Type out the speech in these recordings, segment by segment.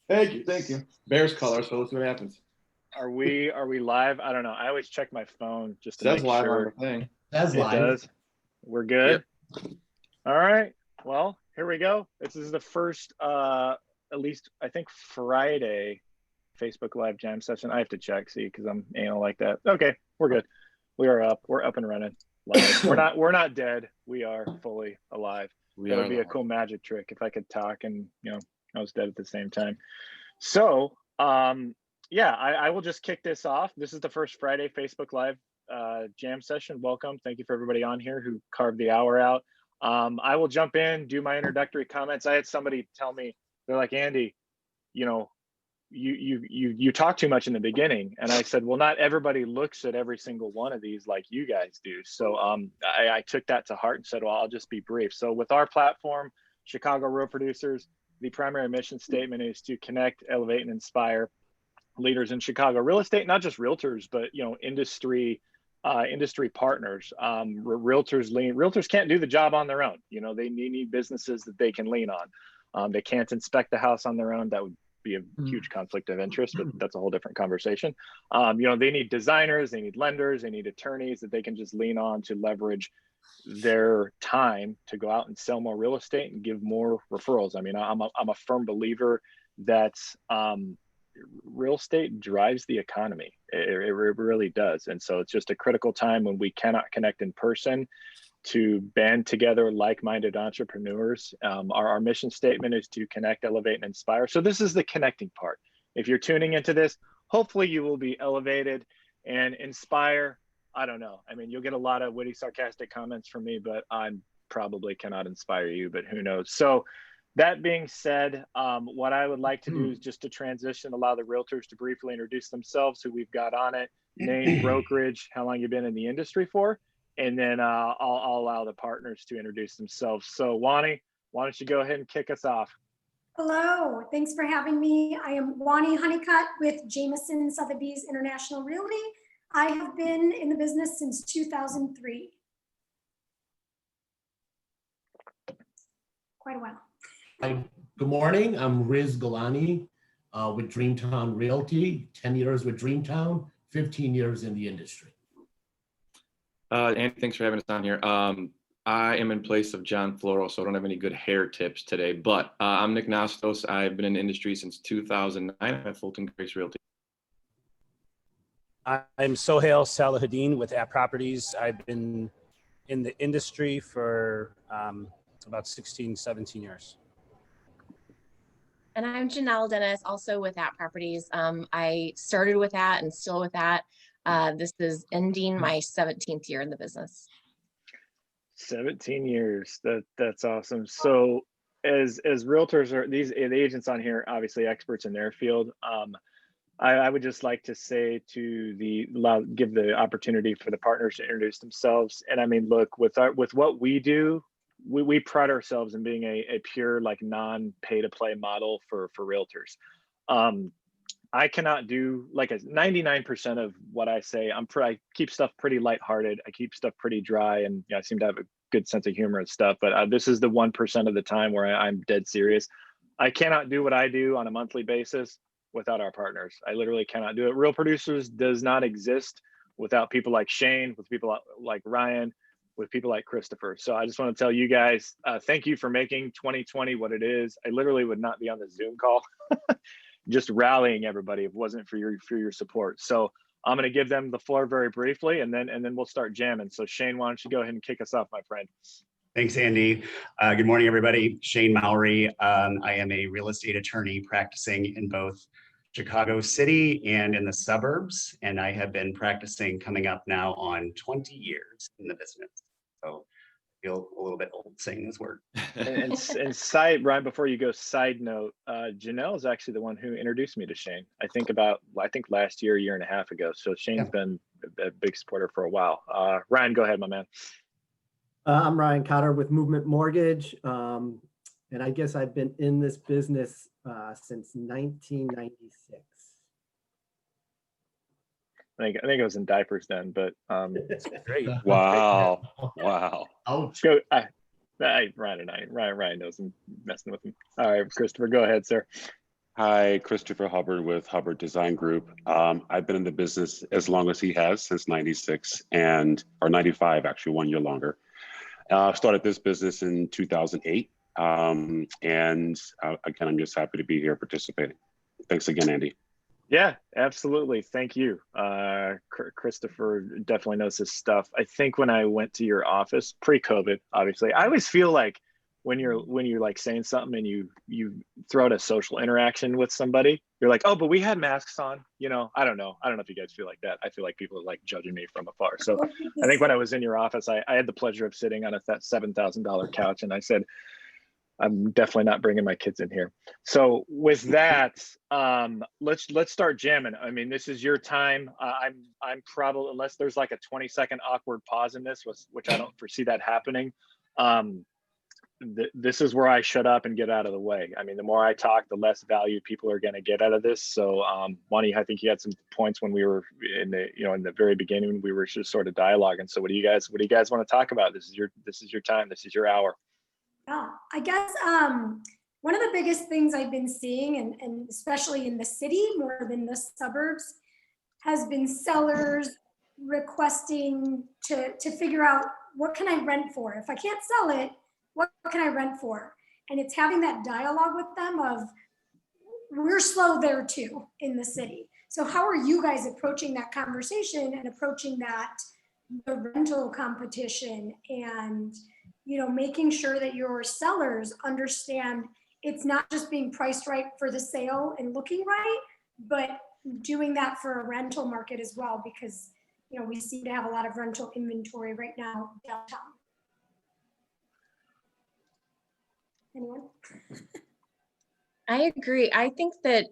Thank you, thank you. Bears color, so let's see what happens. Are we live? I don't know. I always check my phone just to Says make live sure. on the thing. That's live. It does. We're good. Yep. All right. Well, here we go. This is the first, at least I think Friday, Facebook Live jam session. I have to check, see, because I'm anal like that. Okay, we're good. We are up. We're up and running. Live. We're not dead. We are fully alive. That would be a cool magic trick if I could talk and I was dead at the same time. So yeah, I will just kick this off. This is the first Friday Facebook Live jam session. Welcome. Thank you for everybody on here who carved the hour out. I will jump in, do my introductory comments. I had somebody tell me, they're like, Andy, you talk too much in the beginning. And I said, well, not everybody looks at every single one of these like you guys do. So I took that to heart and said, well, I'll just be brief. So with our platform, Chicago Real Producers, the primary mission statement is to connect, elevate, and inspire leaders in Chicago real estate, not just realtors, but industry partners. Realtors can't do the job on their own. They need businesses that they can lean on. They can't inspect the house on their own. That would be a huge conflict of interest, but that's a whole different conversation. They need designers, they need lenders, they need attorneys that they can just lean on to leverage their time to go out and sell more real estate and give more referrals. I mean, I'm a firm believer that real estate drives the economy. It really does. And so it's just a critical time when we cannot connect in person to band together like-minded entrepreneurs. Our mission statement is to connect, elevate, and inspire. So this is the connecting part. If you're tuning into this, hopefully you will be elevated and inspire. I don't know. I mean, you'll get a lot of witty, sarcastic comments from me, but I probably cannot inspire you, but who knows? So that being said, what I would like to do is just to transition, allow the realtors to briefly introduce themselves, who we've got on it, name, brokerage, how long you've been in the industry for, and then I'll allow the partners to introduce themselves. So Juany, why don't you go ahead and kick us off? Hello, thanks for having me. I am Juany Honeycutt with Jameson Sotheby's International Realty. I have been in the business since 2003. Quite a while. Hi, good morning. I'm Riz Gilani with Dreamtown Realty, 10 years with Dreamtown, 15 years in the industry. Andy, thanks for having us on here. I am in place of John Floro, so I don't have any good hair tips today, but I'm Nick Nastos. I've been in the industry since 2009 at Fulton Grace Realty. I'm Sohail Salahuddin with App Properties. I've been in the industry for about 16, 17 years. And I'm Janelle Dennis, also with App Properties. I started with that and still with that. This is ending my 17th year in the business. 17 years. That's awesome. So as realtors, are the agents on here, obviously experts in their field. I would just like to say to give the opportunity for the partners to introduce themselves. And I mean, look, with what we do, we pride ourselves in being a pure, like, non-pay to play model for realtors. I cannot do, like, 99% of what I say. I keep stuff pretty lighthearted. I keep stuff pretty dry, and I seem to have a good sense of humor and stuff. But this is the 1% of the time where I'm dead serious. I cannot do what I do on a monthly basis without our partners. I literally cannot do it. Real Producers does not exist without people like Shane, with people like Ryan, with people like Christopher. So I just want to tell you guys, thank you for making 2020 what it is. I literally would not be on the Zoom call, just rallying everybody if it wasn't for your support. So I'm going to give them the floor very briefly, and then we'll start jamming. So Shane, why don't you go ahead and kick us off, my friend? Thanks, Andy. Good morning, everybody. Shane Mowery. I am a real estate attorney practicing in both Chicago City and in the suburbs, and I have been practicing coming up now on 20 years in the business. So I feel a little bit old saying this word. and side, Ryan, before you go, side note, Janelle is actually the one who introduced me to Shane. I think last year, year and a half ago. So Shane's been a big supporter for a while. Ryan, go ahead, my man. I'm Ryan Cotter with Movement Mortgage. And I guess I've been in this business since 1996. I think I was in diapers then, but Great. Wow. Wow. Ouch. go. Ryan knows I'm messing with him. All right, Christopher, go ahead, sir. Hi, Christopher Hubbard with Hubbard Design Group. I've been in the business as long as he has, since 96 or 95, actually 1 year longer. Started this business in 2008. Again, I'm just happy to be here participating. Thanks again, Andy. Yeah, absolutely. Thank you. Christopher definitely knows his stuff. I think when I went to your office pre-COVID, obviously, I always feel like when you're like saying something and you throw out a social interaction with somebody, you're like, oh, but we had masks on. You know, I don't know if you guys feel like that. I feel like people are like judging me from afar. So I think when I was in your office, I had the pleasure of sitting on a $7,000 couch, and I said, I'm definitely not bringing my kids in here. So with that, let's start jamming. I mean, this is your time. I'm probably, unless there's like a 20-second awkward pause in this, which I don't foresee that happening. This is where I shut up and get out of the way. I mean, the more I talk, the less value people are going to get out of this. So, Juany, I think you had some points when we were in the very beginning. We were just sort of dialoguing. So, what do you guys want to talk about? This is your time. This is your hour. Yeah, I guess one of the biggest things I've been seeing, and especially in the city more than the suburbs, has been sellers requesting to figure out, what can I rent for? If I can't sell it, what can I rent for? And it's having that dialogue with them of, we're slow there too in the city. So how are you guys approaching that conversation and approaching the rental competition, and making sure that your sellers understand it's not just being priced right for the sale and looking right, but doing that for a rental market as well, because we seem to have a lot of rental inventory right now downtown. Anyone? I agree. I think that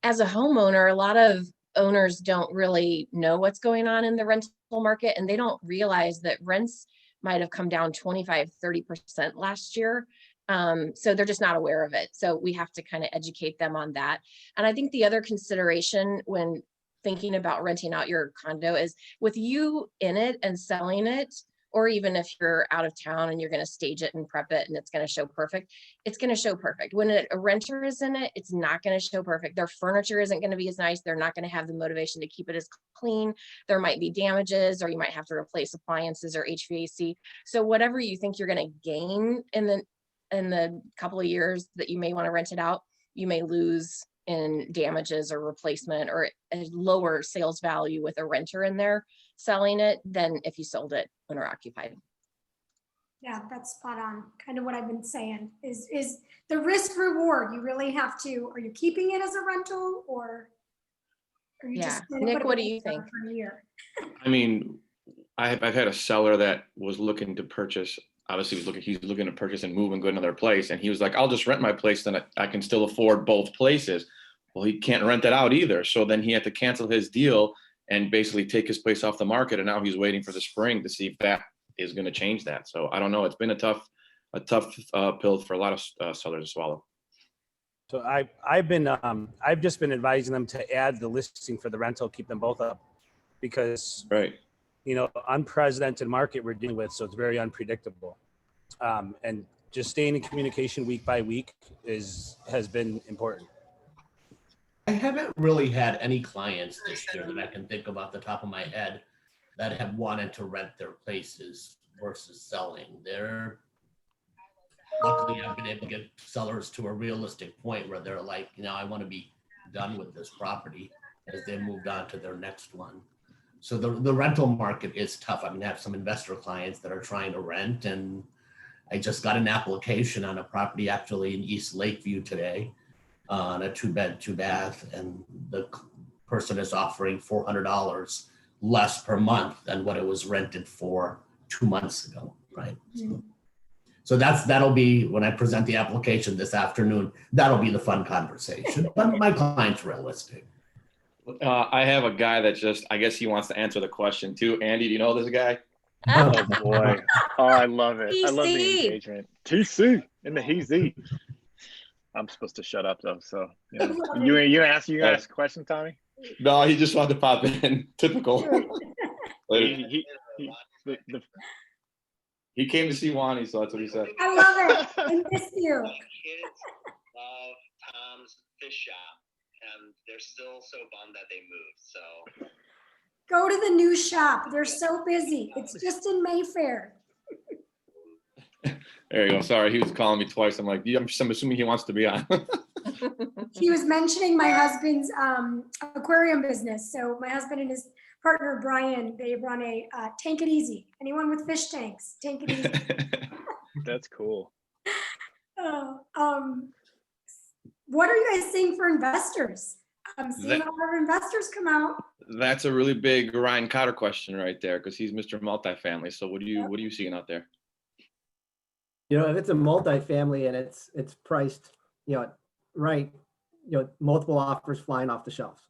as a homeowner, a lot of owners don't really know what's going on in the rental market, and they don't realize that rents might have come down 25-30% last year. So they're just not aware of it. So we have to kind of educate them on that. And I think the other consideration when thinking about renting out your condo is, with you in it and selling it, or even if you're out of town and you're going to stage it and prep it and it's going to show perfect, it's going to show perfect. When a renter is in it, it's not going to show perfect. Their furniture isn't going to be as nice. They're not going to have the motivation to keep it as clean. There might be damages, or you might have to replace appliances or HVAC. So whatever you think you're going to gain in the couple of years that you may want to rent it out, you may lose in damages or replacement, or a lower sales value with a renter in there selling it than if you sold it owner occupied. Yeah, that's spot on. Kind of what I've been saying is the risk reward. You really have to, are you keeping it as a rental, or are you just Nick, what do you think? For a year? I mean, I've had a seller that was looking to purchase. Obviously, he's looking to purchase and move and go to another place. And he was like, I'll just rent my place, then I can still afford both places. Well, he can't rent it out either. So then he had to cancel his deal and basically take his place off the market. And now he's waiting for the spring to see if that is going to change that. So I don't know. It's been a tough pill for a lot of sellers to swallow. So I've just been advising them to add the listing for the rental, keep them both up, because right, unprecedented market we're dealing with, so it's very unpredictable. And just staying in communication week by week has been important. I haven't really had any clients this year that I can think of off the top of my head that have wanted to rent their places versus selling. Luckily, I've been able to get sellers to a realistic point where they're like, I want to be done with this property as they moved on to their next one. So the rental market is tough. I have some investor clients that are trying to rent, and I just got an application on a property actually in East Lakeview today on a 2-bed, 2-bath, and the person is offering $400 less per month than what it was rented for 2 months ago, right? So that'll be, when I present the application this afternoon, that'll be the fun conversation. But my client's realistic. I have a guy that I guess he wants to answer the question too. Andy, do you know this guy? Oh boy. Oh, I love it. I love the engagement. TC in the heezy. I'm supposed to shut up though. So you ask a question, Tommy? No, he just wanted to pop in. Typical. He came to see Juany, so that's what he said. I love it. I miss you. Tom's Fish Shop, and they're still so bummed that they moved. So Go to the new shop. They're so busy. It's just in Mayfair. There you go. Sorry, he was calling me twice. I'm like, yeah, I'm assuming he wants to be on. He was mentioning my husband's aquarium business. So my husband and his partner, Brian, they run a Tank It Easy. Anyone with fish tanks, Tank It Easy. That's cool. What are you guys seeing for investors? I'm seeing a lot of investors come out. That's a really big Ryan Cotter question right there, because he's Mr. Multifamily. So what are you seeing out there? If it's a multifamily and it's priced, right, multiple offers flying off the shelves.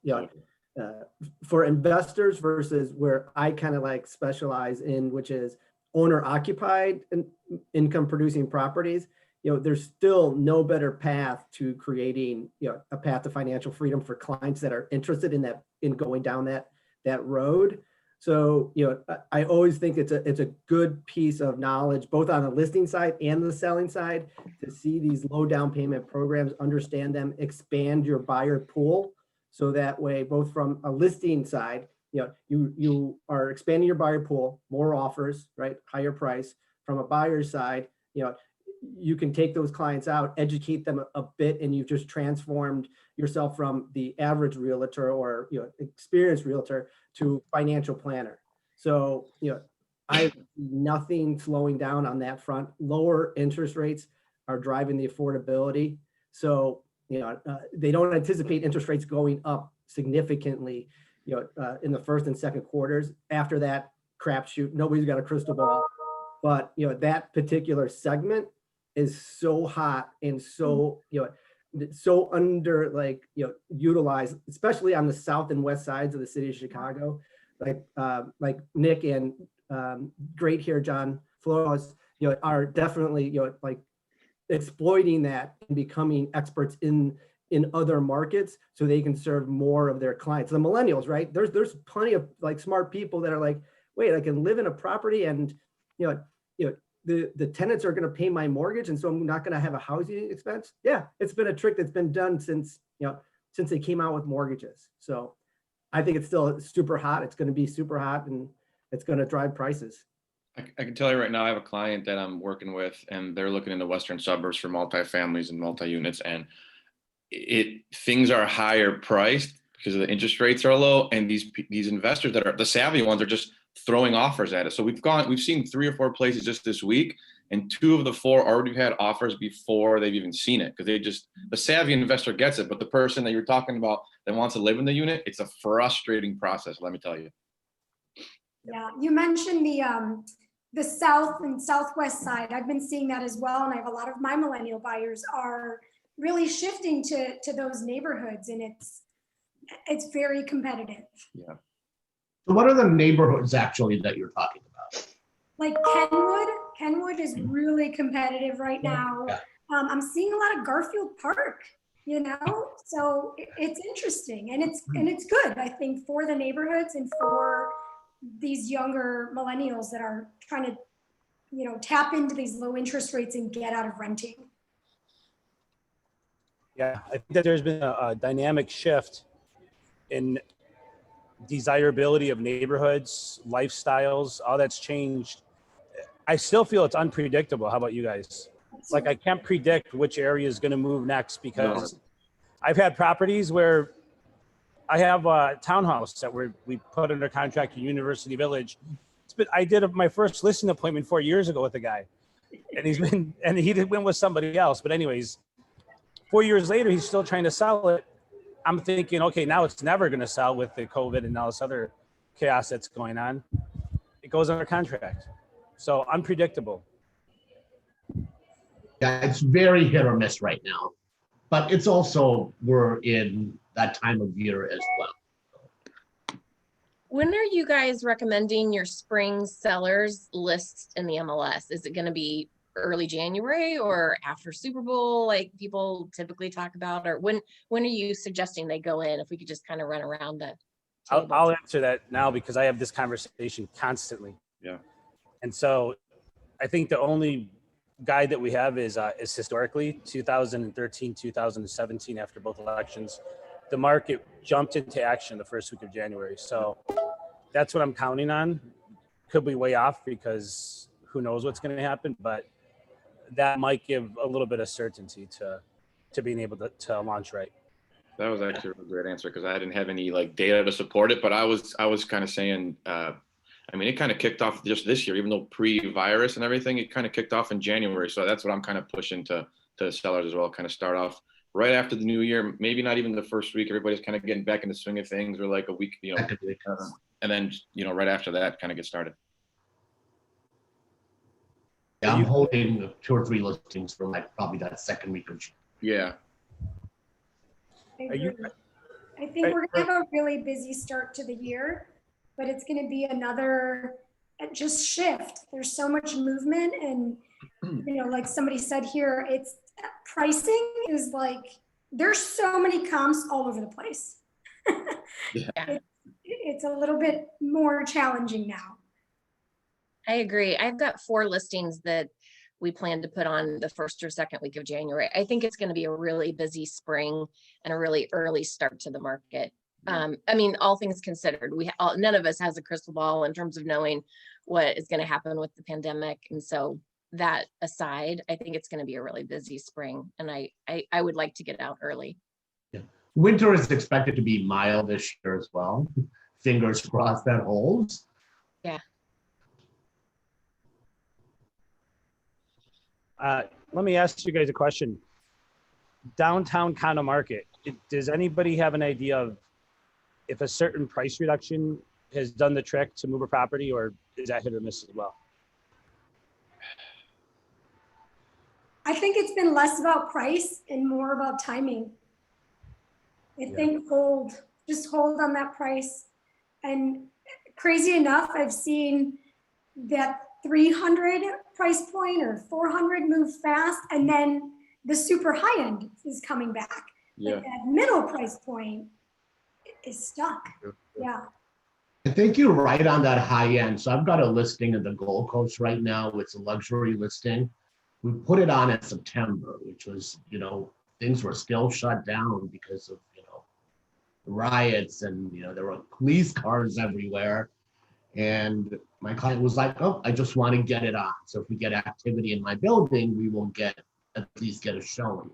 For investors versus where I kind of like specialize in, which is owner occupied and income producing properties. There's still no better path to creating, a path to financial freedom for clients that are interested in going down that road. So, I always think it's a good piece of knowledge, both on the listing side and the selling side, to see these low down payment programs, understand them, expand your buyer pool. So that way, both from a listing side, you are expanding your buyer pool, more offers, right? Higher price. From a buyer's side, you can take those clients out, educate them a bit, and you've just transformed yourself from the average realtor or experienced realtor to financial planner. So I see nothing slowing down on that front. Lower interest rates are driving the affordability. So they don't anticipate interest rates going up significantly in the first and second quarters. After that crapshoot, nobody's got a crystal ball. But that particular segment is so hot and so so under utilized, especially on the south and west sides of the city of Chicago. Like Nick and great here, John Flores, are definitely exploiting that and becoming experts in other markets so they can serve more of their clients. The millennials, right? There's plenty of smart people that are like, wait, I can live in a property and the tenants are going to pay my mortgage, and so I'm not going to have a housing expense. Yeah, it's been a trick that's been done since they came out with mortgages. So I think it's still super hot. It's going to be super hot, and it's going to drive prices. I can tell you right now, I have a client that I'm working with, and they're looking in the western suburbs for multifamilies and multi-units, and things are higher priced because the interest rates are low, and these investors that are the savvy ones are just throwing offers at it. So we've seen 3 or 4 places just this week, and 2 of the 4 already had offers before they've even seen it, because the savvy investor gets it, but the person that you're talking about that wants to live in the unit, it's a frustrating process, let me tell you. Yeah, you mentioned the south and southwest side. I've been seeing that as well, and I have a lot of my millennial buyers are really shifting to those neighborhoods, and it's very competitive. Yeah. So what are the neighborhoods actually that you're talking about? Like Kenwood is really competitive right now. Yeah. I'm seeing a lot of Garfield Park, so it's interesting, and it's good, I think, for the neighborhoods and for these younger millennials that are trying to tap into these low interest rates and get out of renting. Yeah, I think that there's been a dynamic shift in desirability of neighborhoods, lifestyles, all that's changed. I still feel it's unpredictable. How about you guys? I can't predict which area is going to move next, because I've had properties where I have a townhouse that we put under contract in University Village. I did my first listing appointment 4 years ago with a guy, and he did win with somebody else. But anyways, 4 years later, he's still trying to sell it. I'm thinking, okay, now it's never going to sell with the COVID and all this other chaos that's going on. It goes under contract. So unpredictable. Yeah, it's very hit or miss right now, but it's also, we're in that time of year as well. When are you guys recommending your spring sellers lists in the MLS? Is it going to be early January or after Super Bowl, like people typically talk about, or when are you suggesting they go in? If we could just kind of run around the table. I'll answer that now, because I have this conversation constantly. Yeah. And so I think the only guide that we have is historically 2013, 2017, after both elections, the market jumped into action the first week of January. So that's what I'm counting on. Could be way off because who knows what's going to happen, but that might give a little bit of certainty to being able to launch right. That was actually a great answer because I didn't have any like data to support it, but I was kind of saying, I mean, it kind of kicked off just this year, even though pre-virus and everything, it kind of kicked off in January. So that's what I'm kind of pushing to sellers as well, kind of start off right after the new year, maybe not even the first week. Everybody's kind of getting back in the swing of things, or like a week, you know, and then, you know, right after that kind of get started. Yeah, I'm holding 2 or 3 listings for like probably that second week of June. Yeah. I think we're gonna have a really busy start to the year, but it's gonna be another just shift. There's so much movement, and you know, like somebody said here, it's pricing is like, there's so many comps all over the place. Yeah. It's a little bit more challenging now. I agree. I've got 4 listings that we plan to put on the first or second week of January. I think it's going to be a really busy spring and a really early start to the market. I mean, all things considered, none of us has a crystal ball in terms of knowing what is going to happen with the pandemic. And so that aside, I think it's going to be a really busy spring, and I would like to get out early. Yeah. Winter is expected to be mild this year as well. Fingers crossed that holds. Yeah. Let me ask you guys a question. Downtown condo market, does anybody have an idea of if a certain price reduction has done the trick to move a property, or is that hit or miss as well? I think it's been less about price and more about timing. I think just hold on that price. And crazy enough, I've seen that 300 price point or 400 move fast, and then the super high end is coming back. Yeah. But that middle price point is stuck. Yeah. I think you're right on that high end. So I've got a listing in the Gold Coast right now. It's a luxury listing. We put it on in September, which was, you know, things were still shut down because of, you know, riots, and, you know, there were police cars everywhere. And my client was like, oh, I just want to get it on. So if we get activity in my building, we will at least get a showing.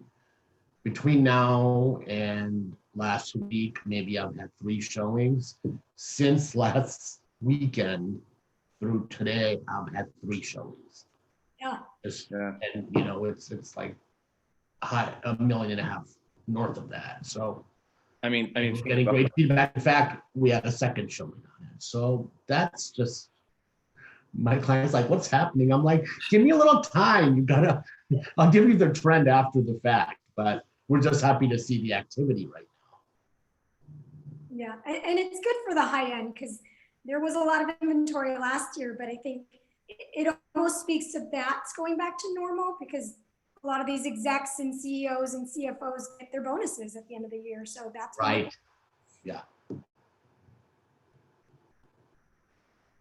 Between now and last week, maybe I've had 3 showings. Since last weekend through today, I've had 3 showings. Yeah. And you know, it's like $1.5 million north of that. So I mean, getting great feedback. In fact, we had a second showing on it. So that's just, my client's like, what's happening? I'm like, give me a little time. I'll give you the trend after the fact, but we're just happy to see the activity right now. Yeah, and it's good for the high end because there was a lot of inventory last year, but I think it almost speaks to that's going back to normal, because a lot of these execs and CEOs and CFOs get their bonuses at the end of the year. So that's right. Yeah.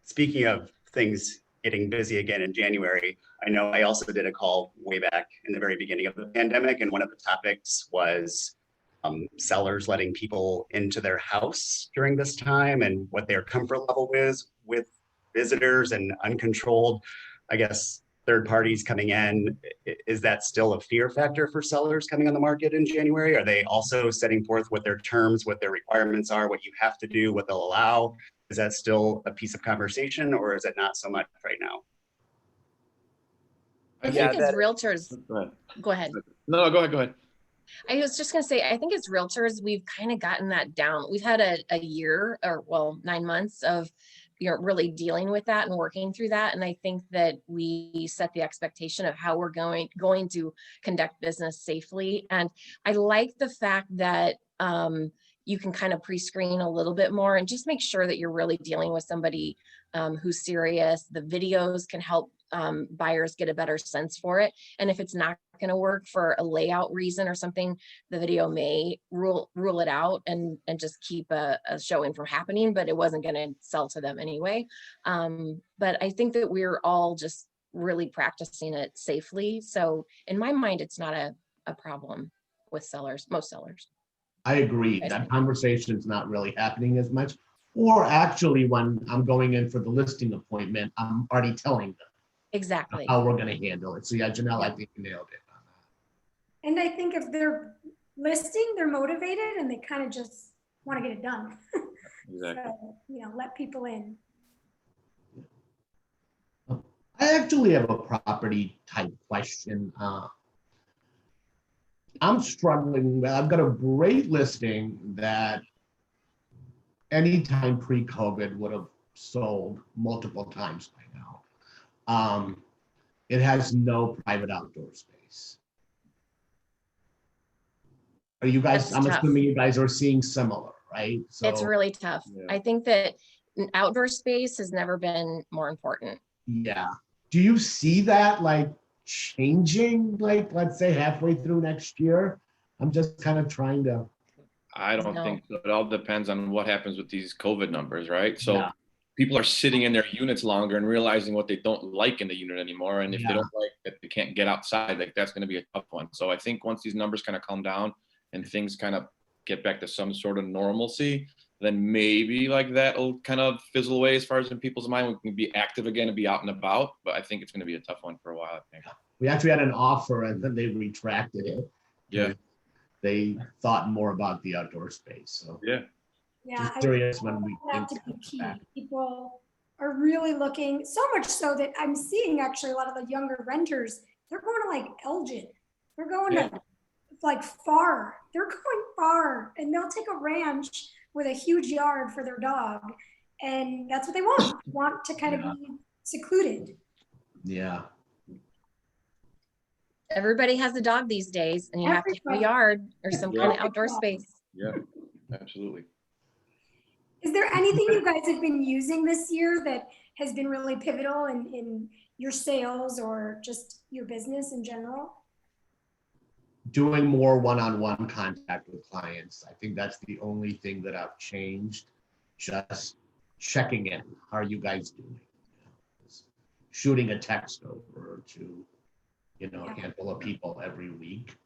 Speaking of things getting busy again in January, I know I also did a call way back in the very beginning of the pandemic, and one of the topics was sellers letting people into their house during this time and what their comfort level is with visitors and uncontrolled, I guess, third parties coming in. Is that still a fear factor for sellers coming on the market in January? Are they also setting forth what their terms, what their requirements are, what you have to do, what they'll allow? Is that still a piece of conversation, or is it not so much right now? I think as realtors, go ahead. No, go ahead. I was just going to say, I think as realtors, we've kind of gotten that down. We've had a year, or well, 9 months of, you know, really dealing with that and working through that. And I think that we set the expectation of how we're going to conduct business safely. And I like the fact that you can kind of pre-screen a little bit more and just make sure that you're really dealing with somebody who's serious. The videos can help buyers get a better sense for it. And if it's not going to work for a layout reason or something, the video may rule it out and just keep a showing from happening, but it wasn't going to sell to them anyway. But I think that we're all just really practicing it safely. So in my mind, it's not a problem with sellers, most sellers. I agree. That conversation's not really happening as much. Or actually, when I'm going in for the listing appointment, I'm already telling them Exactly. how we're going to handle it. So yeah, Janelle, I think you nailed it on that. And I think if they're listing, they're motivated and they kind of just want to get it done. Exactly. So, you know, let people in. I actually have a property type question. I'm struggling. I've got a great listing that anytime pre-COVID would have sold multiple times by now. It has no private outdoor space. Are you guys, That's I'm tough. assuming you guys are seeing similar, right? So It's really tough. Yeah. I think that outdoor space has never been more important. yeah. Do you see that like changing, like let's say halfway through next year? I'm just kind of trying to. I don't No. think so. It all depends on what happens with these COVID numbers, right? So Yeah. people are sitting in their units longer and realizing what they don't like in the unit anymore. And if Yeah. they don't like that, they can't get outside, like that's going to be a tough one. So I think once these numbers kind of calm down and things kind of get back to some sort of normalcy, then maybe like that'll kind of fizzle away as far as in people's mind. We can be active again and be out and about. But I think it's going to be a tough one for a while, I think. We actually had an offer and then they retracted it. Yeah. They thought more about the outdoor space. So Yeah. Yeah, just I curious when we think that to think be about key. that. People are really looking, so much so that I'm seeing actually a lot of the younger renters, they're going to like Elgin. They're going Yeah. to like far. They're going far and they'll take a ranch with a huge yard for their dog. And that's what they want to kind of be secluded. Yeah. Everybody has a dog these days and you have to have a Everybody. yard or some Yeah. kind of outdoor space. Yeah. Absolutely. Is there anything you guys have been using this year that has been really pivotal in your sales or just your business in general? Doing more one-on-one contact with clients. I think that's the only thing that I've changed. Just checking in. How are you guys doing? Shooting a text over to, a handful of people every week.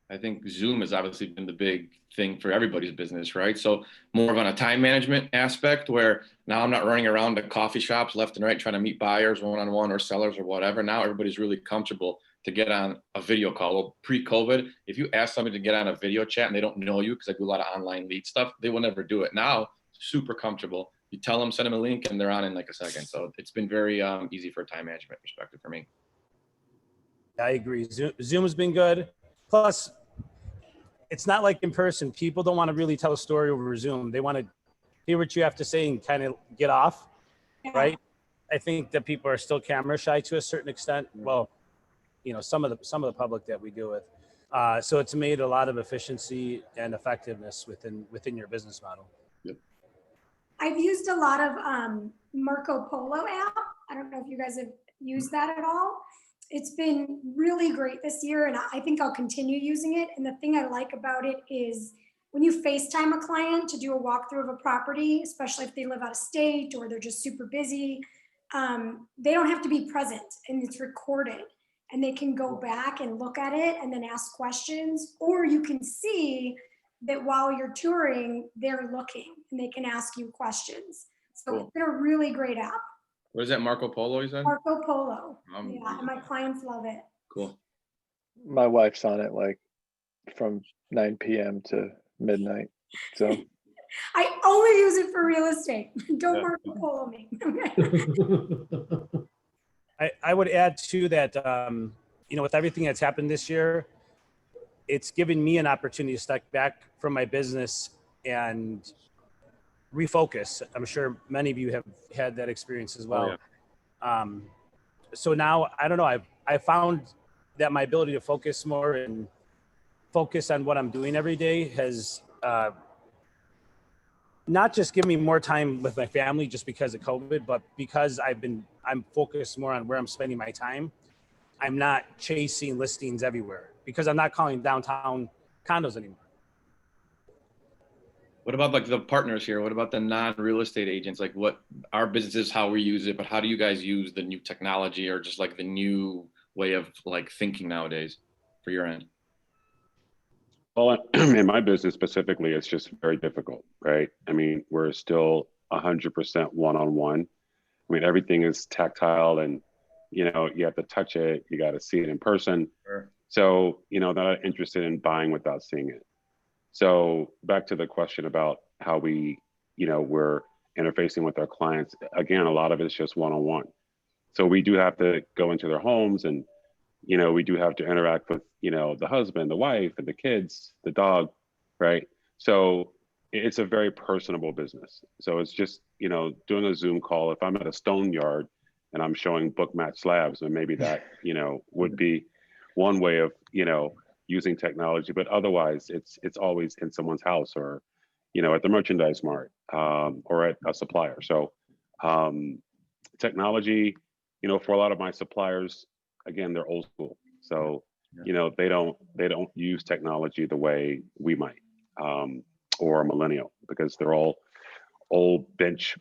I think Zoom has obviously been the big thing for everybody's business, right? So more of on a time management aspect where now I'm not running around to coffee shops left and right trying to meet buyers one-on-one or sellers or whatever. Now everybody's really comfortable to get on a video call. Well, pre-COVID, if you ask somebody to get on a video chat and they don't know you, because I do a lot of online lead stuff, they will never do it. Now, super comfortable. You tell them, send them a link, and they're on in like a second. So it's been very easy for a time management perspective for me. I agree. Zoom has been good. Plus, it's not like in person. People don't want to really tell a story over Zoom. They want to hear what you have to say and kind of get off, right? I think that people are still camera shy to a certain extent. Well, some of the public that we deal with. So it's made a lot of efficiency and effectiveness within your business model. Yep. I've used a lot of Marco Polo app. I don't know if you guys have used that at all. It's been really great this year, and I think I'll continue using it. And the thing I like about it is when you FaceTime a client to do a walkthrough of a property, especially if they live out of state or they're just super busy, they don't have to be present, and it's recorded. And they can go back and look at it and then ask questions, or you can see that while you're touring, they're looking and they can ask you questions. So Cool. It's been a really great app. What is that, Marco Polo, you said? Marco Polo. I'm Yeah, and my clients love it. Cool. My wife's on it like from 9 p.m. to midnight. So I only use it for real estate. Don't Yeah. Marco Polo me. I would add to that, with everything that's happened this year, it's given me an opportunity to step back from my business and refocus. I'm sure many of you have had that experience as well. Oh, yeah. So now, I don't know, I found that my ability to focus more and focus on what I'm doing every day has not just given me more time with my family just because of COVID, but because I'm focused more on where I'm spending my time. I'm not chasing listings everywhere because I'm not calling downtown condos anymore. What about like the partners here? What about the non-real estate agents? Like what our business is, how we use it, but how do you guys use the new technology or just like the new way of like thinking nowadays for your end? Well, in my business specifically, it's just very difficult, right? I mean, we're still 100% one-on-one. I mean, everything is tactile and, you know, you have to touch it, you got to see it in person. Sure. So, you know, they're not interested in buying without seeing it. So back to the question about how we, you know, we're interfacing with our clients. Again, a lot of it's just one-on-one. So we do have to go into their homes and, you know, we do have to interact with, you know, the husband, the wife, and the kids, the dog, right? So it's a very personable business. So it's just, you know, doing a Zoom call. If I'm at a stone yard and I'm showing book match slabs, then maybe that, you know, would be one way of, you know, using technology, but otherwise it's always in someone's house or, you know, at the merchandise mart or at a supplier. So technology, you know, for a lot of my suppliers, again, they're old school. So, you know, they don't use technology the way we might or a millennial, because they're all old bench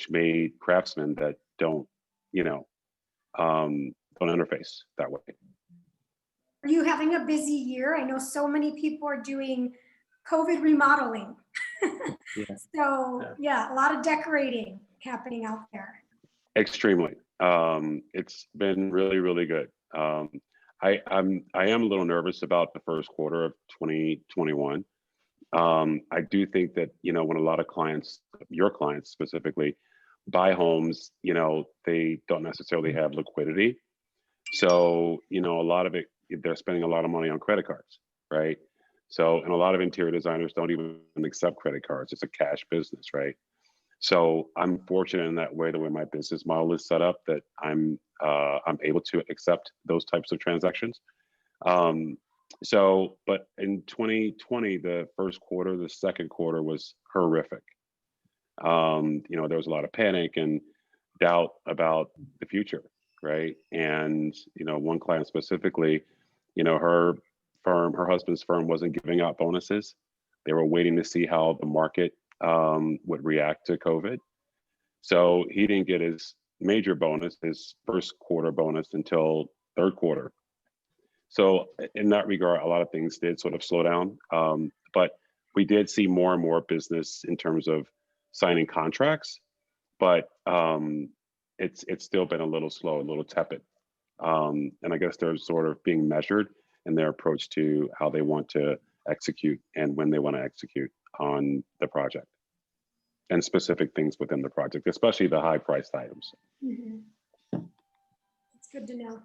made craftsmen that don't, you know, don't interface that way. Are you having a busy year? I know so many people are doing COVID remodeling. Yeah. So yeah, a lot of decorating happening out there. Extremely. It's been really, really good. I am a little nervous about the first quarter of 2021. I do think that, you know, when a lot of clients, your clients specifically, buy homes, you know, they don't necessarily have liquidity. So, you know, a lot of it, they're spending a lot of money on credit cards, right? So, and a lot of interior designers don't even accept credit cards. It's a cash business, right? So I'm fortunate in that way, the way my business model is set up, that I'm able to accept those types of transactions. So, but in 2020, the first quarter, the second quarter was horrific. You know, there was a lot of panic and doubt about the future, right? And, you know, one client specifically, you know, her husband's firm wasn't giving out bonuses. They were waiting to see how the market would react to COVID. So he didn't get his major bonus, his first quarter bonus, until third quarter. So in that regard, a lot of things did sort of slow down. But we did see more and more business in terms of signing contracts, but it's still been a little slow, a little tepid. And I guess they're sort of being measured in their approach to how they want to execute and when they want to execute on the project and specific things within the project, especially the high priced items. Mm-hmm. It's good to know.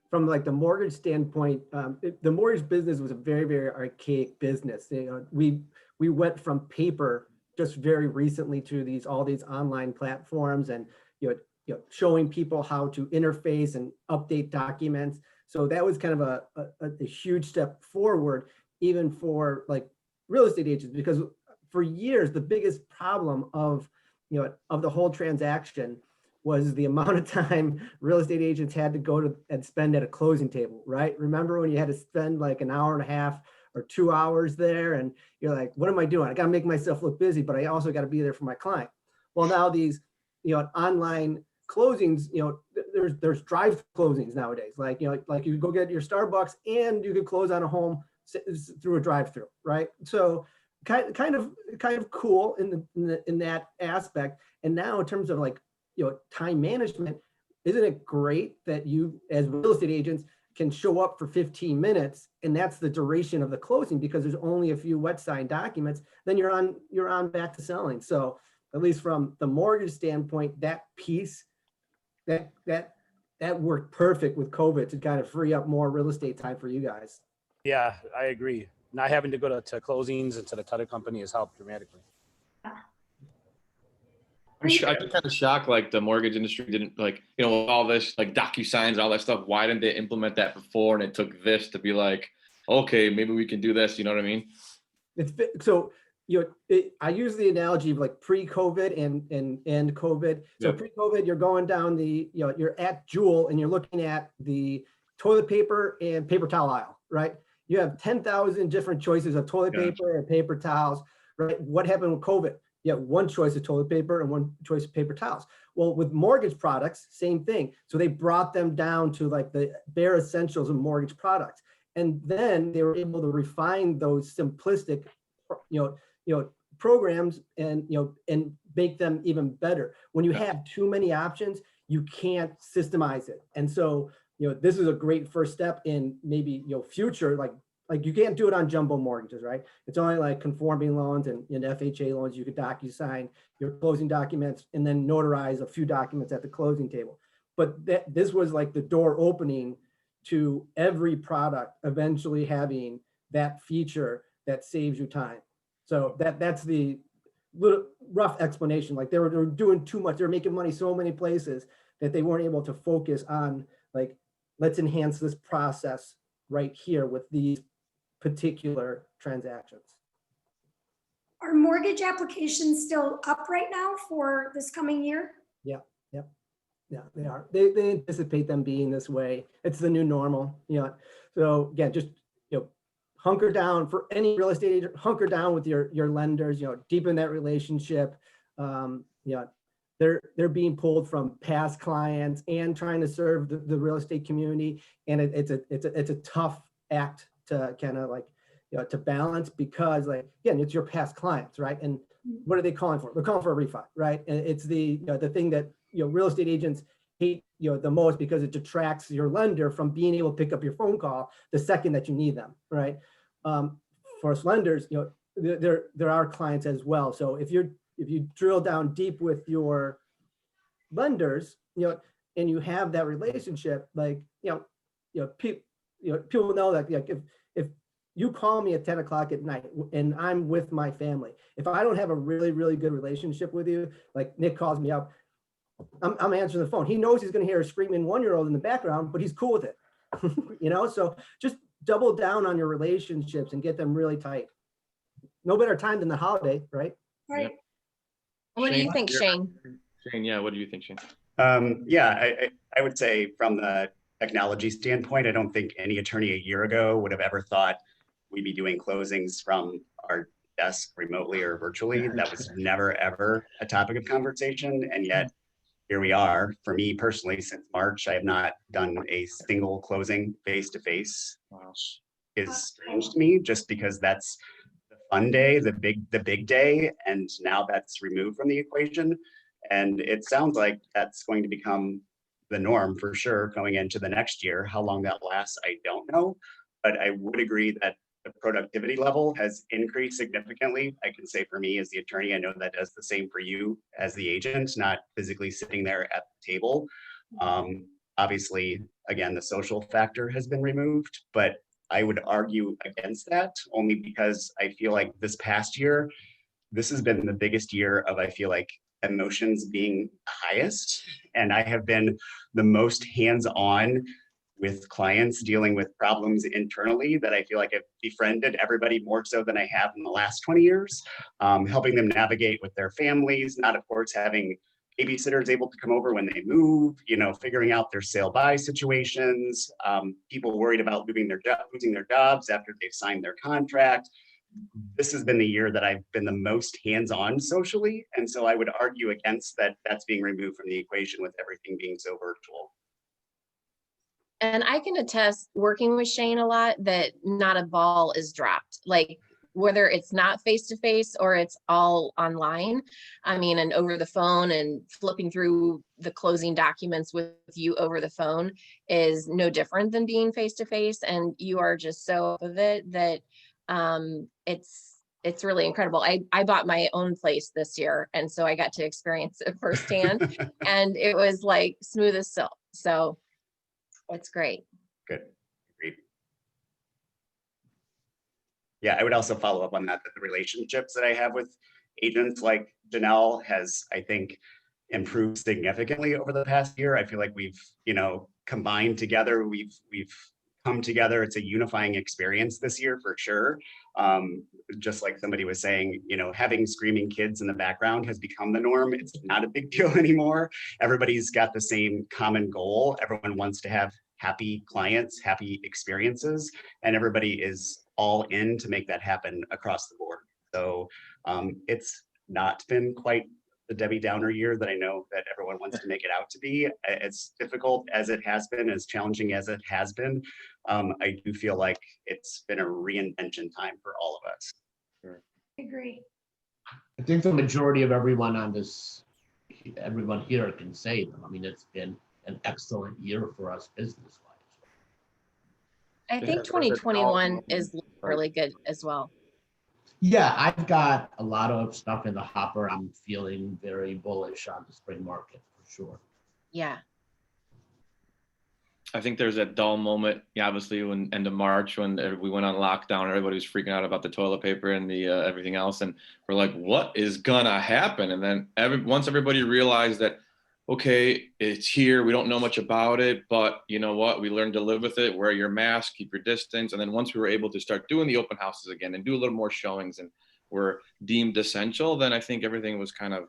From like the mortgage standpoint, the mortgage business was a very, very archaic business. You know, we went from paper just very recently to all these online platforms, and you know, showing people how to interface and update documents. So that was kind of a huge step forward, even for like real estate agents, because for years the biggest problem of the whole transaction was the amount of time real estate agents had to go to and spend at a closing table, right? Remember when you had to spend like an hour and a half or 2 hours there, and you're like, what am I doing? I got to make myself look busy, but I also got to be there for my client. Well, now these, you know, online closings, you know, there's drive closings nowadays. Like, you know, like you go get your Starbucks and you can close on a home through a drive-through, right? So kind of cool in that aspect. And now in terms of like, you know, time management, isn't it great that you as real estate agents can show up for 15 minutes and that's the duration of the closing, because there's only a few wet signed documents, then you're on back to selling. So at least from the mortgage standpoint, that piece that worked perfect with COVID to kind of free up more real estate time for you guys. Yeah, I agree. Not having to go to closings and to the title company has helped dramatically. I'm kind of shocked, like the mortgage industry didn't, like, you know, all this like DocuSigns, all that stuff. Why didn't they implement that before? And it took this to be like, okay, maybe we can do this. You know what I mean? So, you know, I use the analogy of like pre-COVID and COVID. So Yep. Pre-COVID, you're going down you're at Jewel and you're looking at the toilet paper and paper towel aisle, right? you have 10,000 different choices of toilet paper and paper towels, right? What happened with COVID? You have one choice of toilet paper and one choice of paper towels. Well, with mortgage products, same thing. So they brought them down to like the bare essentials of mortgage products. And then they were able to refine those simplistic, programs and, and make them even better. When you have too many options, you can't systemize it. And so, this is a great first step in maybe, future, like you can't do it on jumbo mortgages, right? It's only like conforming loans and FHA loans. You could DocuSign your closing documents and then notarize a few documents at the closing table. But this was like the door opening to every product eventually having that feature that saves you time. So that's the little rough explanation. Like they were doing too much. They were making money so many places that they weren't able to focus on like, let's enhance this process right here with these particular transactions. Are mortgage applications still up right now for this coming year? Yeah, they are. They anticipate them being this way. It's the new normal. So again, just hunker down for any real estate agent. Hunker down with your lenders. Deepen that relationship. They're being pulled from past clients and trying to serve the real estate community, and it's a tough act to kind of like to balance, because like again, it's your past clients, right? And what are they calling for? They're calling for a refi, right? And it's the the thing that real estate agents hate the most, because it detracts your lender from being able to pick up your phone call the second that you need them, right? For us lenders, there are clients as well. So if you drill down deep with your lenders, and you have that relationship, like people know that if you call me at 10 o'clock at night and I'm with my family, if I don't have a really, really good relationship with you, like Nick calls me up, I'm answering the phone. He knows he's going to hear a screaming 1-year-old in the background, but he's cool with it. So just double down on your relationships and get them really tight. No better time than the holiday, right? Right. What do you think, Shane? Shane, yeah, what do you think, Shane? I would say from the technology standpoint, I don't think any attorney a year ago would have ever thought we'd be doing closings from our desk remotely or virtually. That was never, ever a topic of conversation. And yet here we are. For me personally, since March, I have not done a single closing face-to-face. Is strange to me, just because that's the fun day, the big day. And now that's removed from the equation. And it sounds like that's going to become the norm for sure going into the next year. How long that lasts, I don't know. But I would agree that the productivity level has increased significantly. I can say for me as the attorney, I know that does the same for you as the agent, not physically sitting there at the table. Obviously, again, the social factor has been removed, but I would argue against that only because I feel like this past year, this has been the biggest year of, I feel like, emotions being highest. And I have been the most hands-on with clients dealing with problems internally that I feel like I've befriended everybody more so than I have in the last 20 years, helping them navigate with their families, not of course having babysitters able to come over when they move, figuring out their sale buy situations, people worried about losing their jobs after they've signed their contract. This has been the year that I've been the most hands-on socially. And so I would argue against that that's being removed from the equation with everything being so virtual. And I can attest, working with Shane a lot, that not a ball is dropped. Like whether it's not face-to-face or it's all online, and over the phone, and flipping through the closing documents with you over the phone is no different than being face-to-face. And you are just so up of it that it's really incredible. I bought my own place this year, and so I got to experience it firsthand and it was like smooth as silk. So it's great. Good. Agreed. Yeah, I would also follow up on that the relationships that I have with agents like Janelle has, I think, improved significantly over the past year. I feel like we've, combined together, we've come together. It's a unifying experience this year for sure. Just like somebody was saying, having screaming kids in the background has become the norm. It's not a big deal anymore. Everybody's got the same common goal. Everyone wants to have happy clients, happy experiences, and everybody is all in to make that happen across the board. So it's not been quite the Debbie Downer year that I know that everyone wants to make it out to be. As difficult as it has been, as challenging as it has been, I do feel like it's been a reinvention time for all of us. I agree. I think the majority of everyone here can say them. I mean, it's been an excellent year for us business-wise. I think 2021 is really good as well. Yeah, I've got a lot of stuff in the hopper. I'm feeling very bullish on the spring market for sure. Yeah. I think there's that dull moment, obviously, when end of March when we went on lockdown, everybody was freaking out about the toilet paper and the everything else, and we're like, "What is gonna happen?" And then once everybody realized that, okay, it's here, we don't know much about it, but you know what? We learned to live with it. Wear your mask, keep your distance, and then once we were able to start doing the open houses again and do a little more showings and were deemed essential, then I think everything was kind of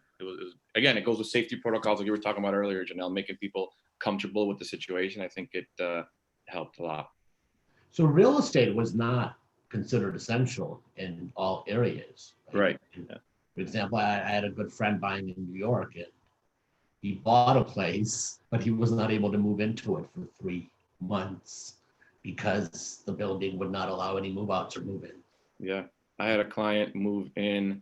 again, it goes with safety protocols like you were talking about earlier, Janelle, making people comfortable with the situation. I think it helped a lot. So real estate was not considered essential in all areas. Right. For example, I had a good friend buying in New York, and he bought a place, but he was not able to move into it for 3 months because the building would not allow any move outs or move in. Yeah. I had a client move in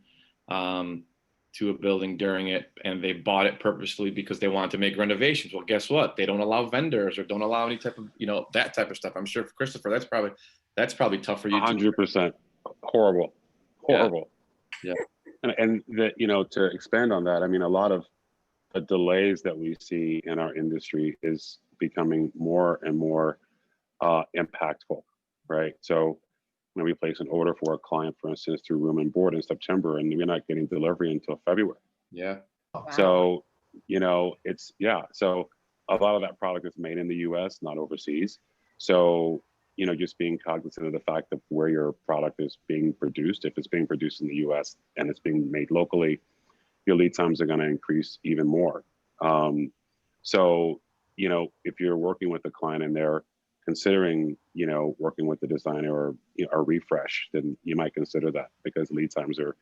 to a building during it, and they bought it purposely because they wanted to make renovations. Well, guess what? They don't allow vendors or don't allow any type of, that type of stuff. I'm sure for Christopher, that's probably tough for you. 100%. Horrible. Yeah. And that, to expand on that, I mean, a lot of the delays that we see in our industry is becoming more and more impactful, right? So when we place an order for a client, for instance, through room and board in September, and we're not getting delivery until February. Yeah. Wow. So, so a lot of that product is made in the US, not overseas. So, just being cognizant of the fact of where your product is being produced. If it's being produced in the US and it's being made locally, your lead times are going to increase even more. So, if you're working with a client and they're considering, working with the designer or a refresh, then you might consider that because lead times are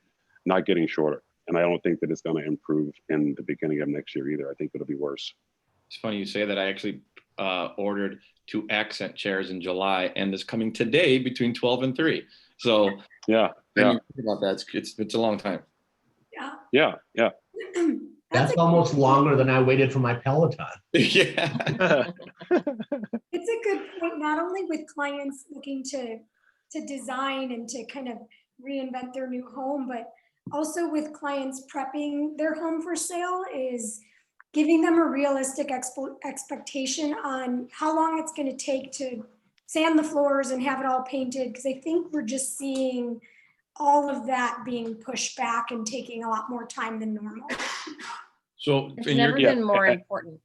not getting shorter. And I don't think that it's going to improve in the beginning of next year either. I think it'll be worse. It's funny you say that. I actually ordered 2 accent chairs in July, and it's coming today between 12 and 3. So yeah. Think about that. It's a long time. Yeah. That's almost longer than I waited for my Peloton. Yeah. It's a good point, not only with clients looking to design and to kind of reinvent their new home, but also with clients prepping their home for sale, is giving them a realistic expectation on how long it's going to take to sand the floors and have it all painted. Because I think we're just seeing all of that being pushed back and taking a lot more time than normal. So It's never been more important.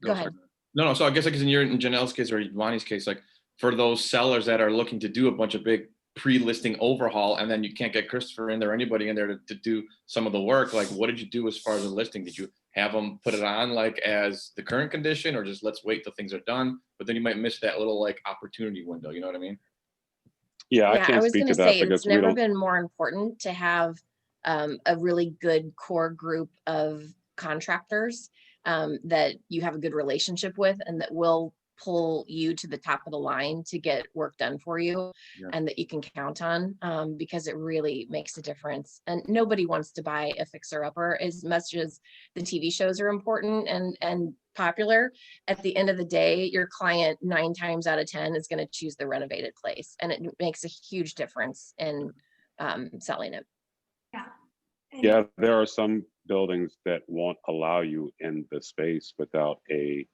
Go ahead. No. So I guess in Janelle's case or Juany's case, like for those sellers that are looking to do a bunch of big pre-listing overhaul, and then you can't get Christopher in there or anybody in there to do some of the work, like what did you do as far as the listing? Did you have them put it on like as the current condition, or just let's wait till things are done? But then you might miss that little like opportunity window. You know what I mean? Yeah, I can't was speak going to to say that because it's never been more important to have a really good core group of contractors that you have a good relationship with and that will pull you to the top of the line to get work done for you, and that you can count on, because it really makes a difference. And nobody wants to buy a fixer-upper. As much as the TV shows are important and popular, at the end of the day, your client 9 times out of 10 is going to choose the renovated place, and it makes a huge difference in selling it. Yeah, there are some buildings that won't allow you in the space without a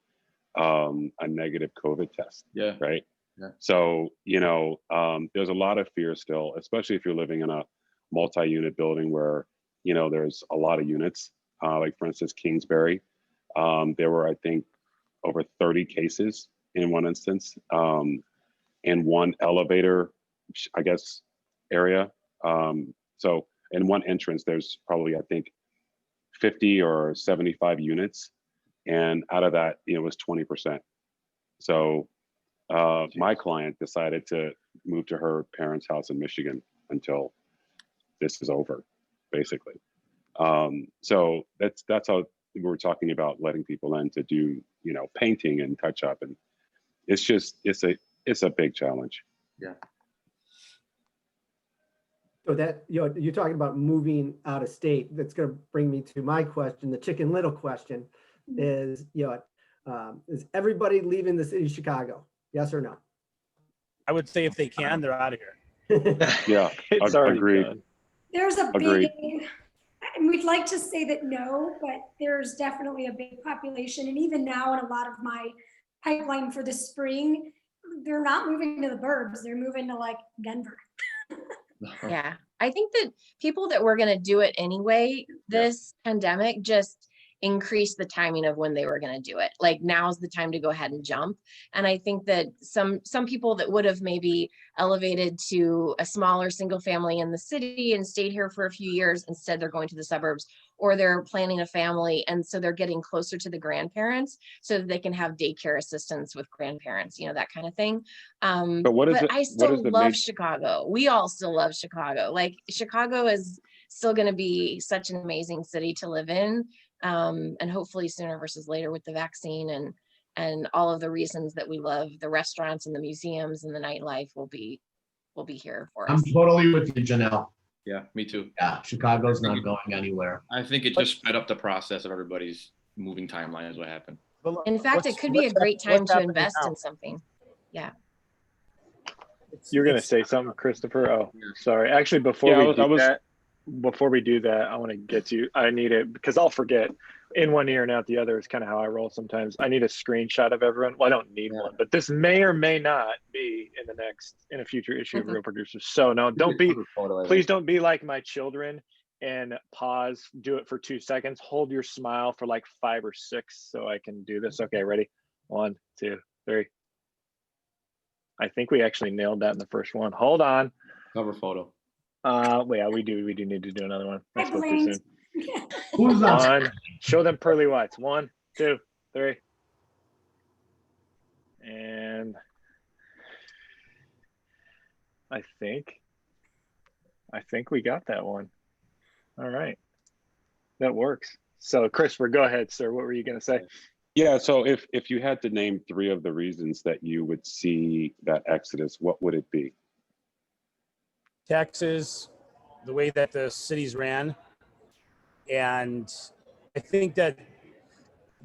negative COVID test. Yeah. Right. Yeah. So, there's a lot of fear still, especially if you're living in a multi-unit building where, there's a lot of units, like for instance, Kingsbury. There were, I think, over 30 cases in one instance, in one elevator, I guess, area. So in one entrance, there's probably, I think, 50 or 75 units. And out of that, it was 20%. So, My client decided to move to her parents' house in Michigan until this is over, basically. So that's how we were talking about letting people in to do, you know, painting and touch up, and it's just it's a big challenge. Yeah. So that, you know, you're talking about moving out of state. That's going to bring me to my question. The Chicken Little question is, you know, is everybody leaving the city of Chicago? Yes or no? I would say if they can, they're out of here. Yeah, It's already agreed. done. There's a Agreed. big, and we'd like to say that no, but there's definitely a big population. And even now in a lot of my pipeline for the spring, they're not moving to the burbs. They're moving to like Denver. Yeah, I think that people that were going to do it anyway, this pandemic just increased the timing of when they were going to do it. Like now's the time to go ahead and jump. And I think that some people that would have maybe elevated to a smaller single family in the city and stayed here for a few years, instead they're going to the suburbs, or they're planning a family. And so they're getting closer to the grandparents so that they can have daycare assistance with grandparents, you know, that kind of thing. But what is it? I still what is the love main- Chicago. We all still love Chicago. Like Chicago is still going to be such an amazing city to live in. And hopefully sooner versus later with the vaccine and all of the reasons that we love the restaurants and the museums and the nightlife will be here for I'm us. totally with you, Janelle. Yeah, me too. Yeah, Chicago's not going anywhere. I think it just sped up the process of everybody's moving timeline is what happened. In fact, it could be a great time to invest in something. Yeah. You're going to say something, Christopher? Oh, sorry. Actually, before we do that, I want to get to, I need it because I'll forget in one ear and out the other is kind of how I roll sometimes. I need a screenshot of everyone. Well, I don't need one, but this may or may not be in a future issue of Real Producers. So no, please don't be like my children and pause, do it for 2 seconds. Hold your smile for like 5 or 6 so I can do this. Okay, ready? 1, 2, 3. I think we actually nailed that in the first one. Hold on. Cover photo. Yeah, we do need to do another one. I spoke too soon. Who's that? 1, show them pearly whites. 1, 2, 3. And I think we got that one. All right. That works. So Christopher, go ahead, sir. What were you going to say? Yeah, so if you had to name 3 of the reasons that you would see that exodus, what would it be? Taxes, the way that the cities ran. And I think that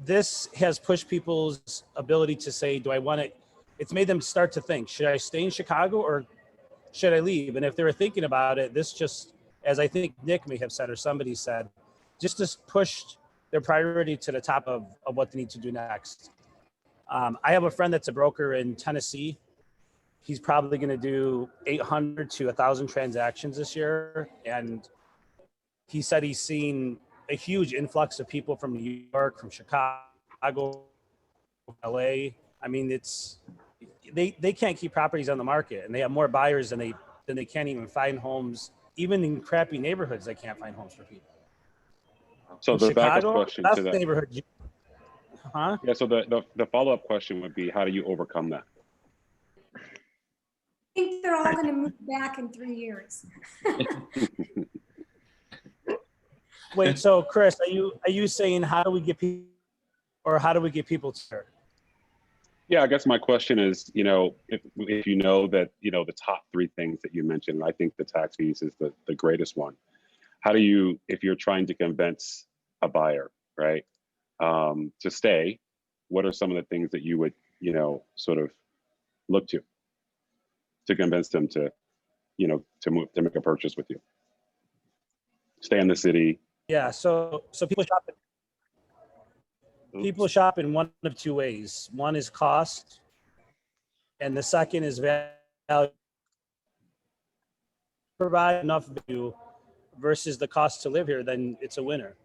this has pushed people's ability to say, do I want to, it's made them start to think, should I stay in Chicago or should I leave? And if they were thinking about it, this just, as I think Nick may have said, or somebody said, just pushed their priority to the top of what they need to do next. I have a friend that's a broker in Tennessee. He's probably going to do 800 to 1,000 transactions this year. And he said he's seen a huge influx of people from New York, from Chicago, LA. I mean, they can't keep properties on the market, and they have more buyers than they can't even find homes. Even in crappy neighborhoods, they can't find homes for people. So In the backup Chicago, question that's to the that. neighborhood. Huh? Yeah, so the follow-up question would be, how do you overcome that? I think they're all going to move back in 3 years. Wait, so Chris, are you saying how do we get people to start? Yeah, I guess my question is, if you know that, the top 3 things that you mentioned, I think the tax fees is the greatest one. How do you, if you're trying to convince a buyer, right, to stay, what are some of the things that you would, sort of look to convince them to, to move, to make a purchase with you? Stay in the city. Yeah, so people shop in one of 2 ways. One is cost, and the second is value. Provide enough value versus the cost to live here, then it's a winner.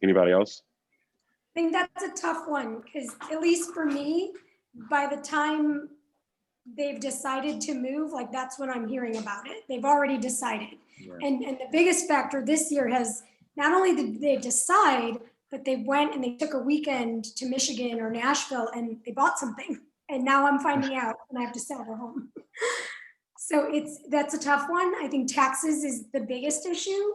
Anybody else? I think that's a tough one because at least for me, by the time they've decided to move, like that's when I'm hearing about it. They've already decided. Right. And the biggest factor this year has not only did they decide, but they went and they took a weekend to Michigan or Nashville and they bought something. And now I'm finding out and I have to sell their home. So that's a tough one. I think taxes is the biggest issue.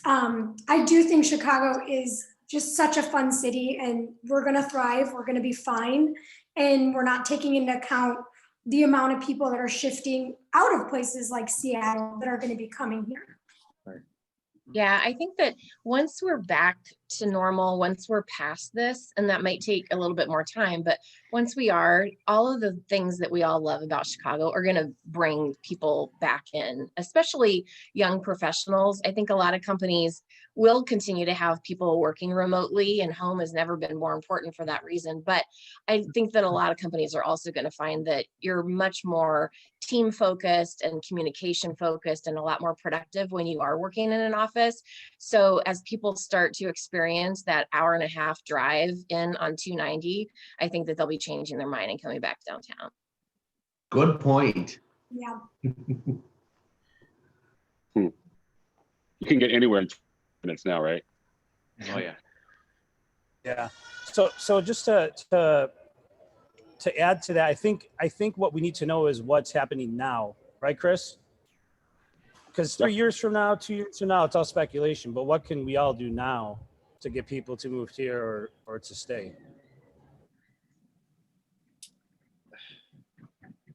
I do think Chicago is just such a fun city and we're gonna thrive, we're gonna be fine. And we're not taking into account the amount of people that are shifting out of places like Seattle that are gonna be coming here. Yeah, I think that once we're back to normal, once we're past this, and that might take a little bit more time, but once we are, all of the things that we all love about Chicago are going to bring people back in, especially young professionals. I think a lot of companies will continue to have people working remotely, and home has never been more important for that reason. But I think that a lot of companies are also going to find that you're much more team focused and communication focused and a lot more productive when you are working in an office. So as people start to experience that hour-and-a-half drive in on 290, I think that they'll be changing their mind and coming back downtown. Good point. Yeah. You can get anywhere in 2 minutes now, right? Oh yeah. Yeah. So just to add to that, I think what we need to know is what's happening now, right, Chris? Because 3 years from now, 2 years from now, it's all speculation. But what can we all do now to get people to move here or to stay?